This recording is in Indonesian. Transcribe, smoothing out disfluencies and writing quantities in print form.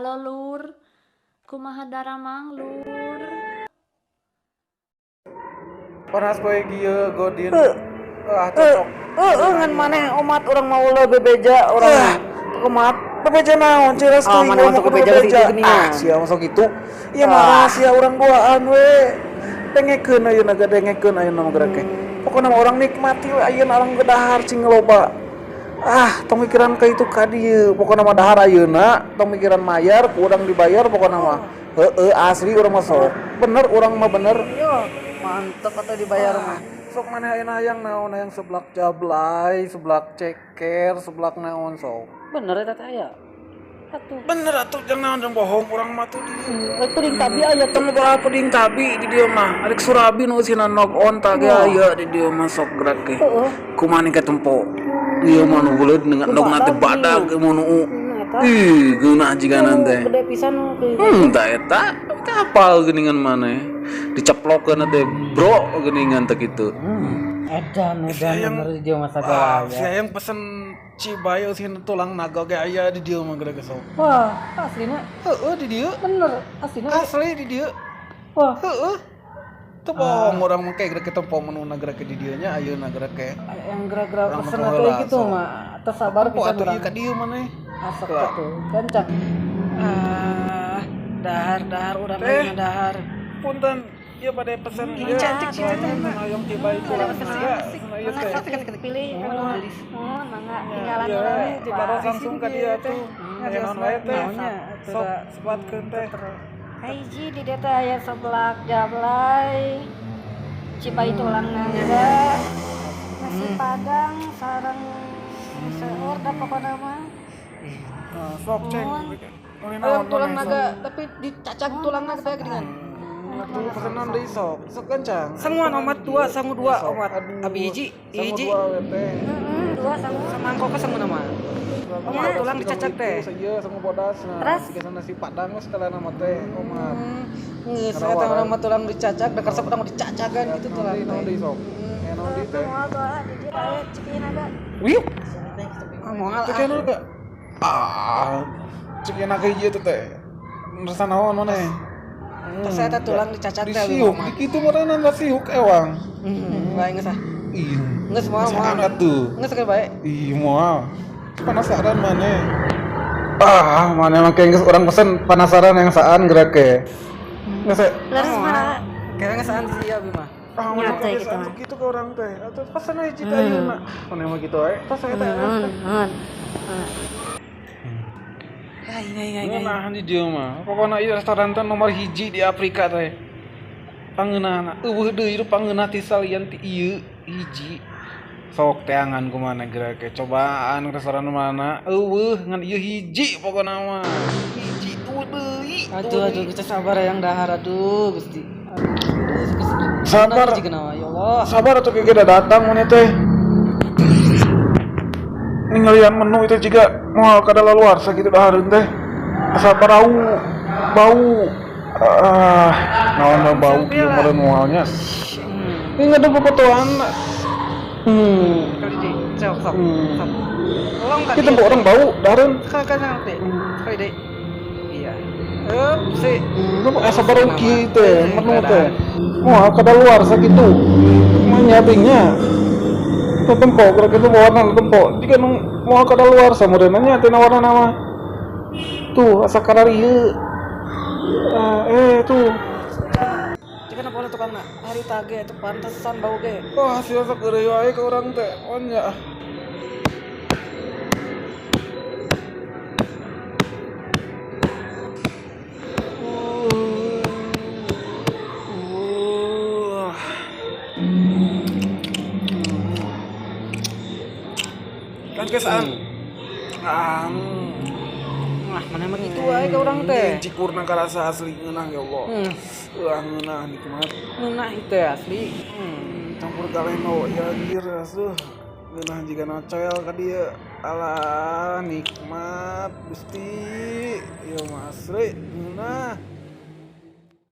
Halo Lur, kumaha daramang Lur? Panas poe gieu godin. Cocok. Ngan maneh omat orang mau ulah bebeja orang omat Bebeja naon ceras teuing mana urang masuk kudu bebeja bebeja. ke situ geuningan. Sia masuk gitu. Ieu mah rahasia urang duaan we. Dengekeun ayeuna ge dengekeun ayeuna mah gerak. Pokona mah urang nikmati we ayeuna urang gedahar cing loba. Tong mikiran ka itu ka dieu. Pokona mah dahar ayeuna, tong mikiran mayar, ku urang dibayar pokona mah. Asli urang mah sok. Bener urang mah bener. Yo mantep atau dibayar mah Sok maneh ayeuna hayang naon hayang seblak jablay, seblak ceker, seblak naon sok. bener eta teh aya atuh Bener atuh jangan naon bohong urang mah tuh dieu. teuing tabi aya Temu bala puding tabi di dieu mah. Arek surabi nu sina nog on teh aya di dieu mah sok gerak ge. Kumaha ke tempo. Ieu mah nu beuleud dengan teh badag mun nu. Ih, geunah jiganan teh. gede pisan nu Eta apal geuningan maneh. Diceplokeun teh bro geuningan teh kitu. edan bener di dia masa Si hayang pesen cibayo sieun tulang naga ge aya di dieu mah geura sok. wah aslina Di dieu. bener aslina Asli di dieu. wah Teu bohong urang mah geura tempo menuna geura di dieu nya ayeuna geura ke. yang gerak-gerak Orang pesen mah atuh heula, gitu sok. mah atas sabar Tempo pisan atuh urang ieu ka dieu maneh. asap atuh kencang dahar urang Teh. dahar Punten, ieu pada pesen ieu. cantik sih, cantik. Hayang cibai tulang naga. Ieu teh. Pilih, mangga tinggalan Iya, we. cibaros langsung ka dieu tuh. Naon wae teh. Naonnya, Sok sebatkeun teh. Hiji di dieu teh aya seblak jablay, cibai tulang naga, nasi padang sareng seur da pokona mah. Sok ceng. Ayam tulang naga tapi dicacak tulang naga teh geuningan. Atuh pesenan deui sok. Sok kencang. Semua omat dua, sangu dua Sok. omat. Aduh. Abi hiji, Sangu hiji. dua we teh. Dua sama. Mangkok ke sangu nama. Omat tulang dicacak teh. Ieu sangu bodas. Terus? Siga nasi padang geus sekalian nama teh. Omat. Geus eta omat tulang dicacak, da karesep urang dicacakan gitu tulang Naon deui teh. sok. Naon deui teh. Moal doa di dieu aya cikin naga. Wiu. Moal Cek naga. Cek naga hiji teh teh. Rasa naon maneh? terus eta tulang dicacak teh. Disiuk, dikitu meureunna siuk ewang. Bae geus ah. Ih. Geus moal Saan moal. atuh. Geus keur bae. Ih, moal. Penasaran maneh. Maneh mah geus urang pesen penasaran yang saan gerak ke. Geus Leres mana? Kayaknya ngesaan di dia abi mah. Nyata maneh gitu mah. gitu ke urang teh. Atuh pesen hiji teh ayeuna. Maneh mah gitu we. Tos eta. Nah, di dieu mah. Pokona ieu restoran teh nomor hiji di Afrika teh. Pangeunahna eueuh deui itu pangeunah ti salian ti ieu hiji. Sok teangan kumaha geura ke cobaan restoran mana eueuh ngan ieu hiji pokona mah. Hiji tuh deui. Aduh kita sabar yang dahar aduh Gusti. Sabar. Jika nawa ya Allah. Sabar atuh ge datang mun teh. Ninggalian menu itu juga moal kada luar sakitu dahareun teh. Asa bau. Naon mah bau kieu meureun moalnya. Ini ada fotoan. Kali deh. Sok. Ulang kan. Kita bawa orang bau dahareun. Kakak nanti. Kali deh. Iya. Si. Lu asa baru kieu teh, menu teh. Moal kada luar sakitu. Manya tingnya. Tempo gerak itu warna tempo. Jika nu moal kada luar samureunanya teh warna nama. Tuh asa karar ieu. Tuh. Jika na tukang na hari tage itu pantesan bau ge. Wah, sia sok geureuy wae ka urang teh. Onya. Kan kesaan. Mana emang itu wae ke urang teh. Cikurna karasa asli ngeunah ya Allah. Ngeunah nikmat. Ngeunah itu asli. Campur galeno ya anjir asuh. Ngeunah jiga nocoel ka dieu. Alah nikmat Gusti. Ya Mas Re ngeunah.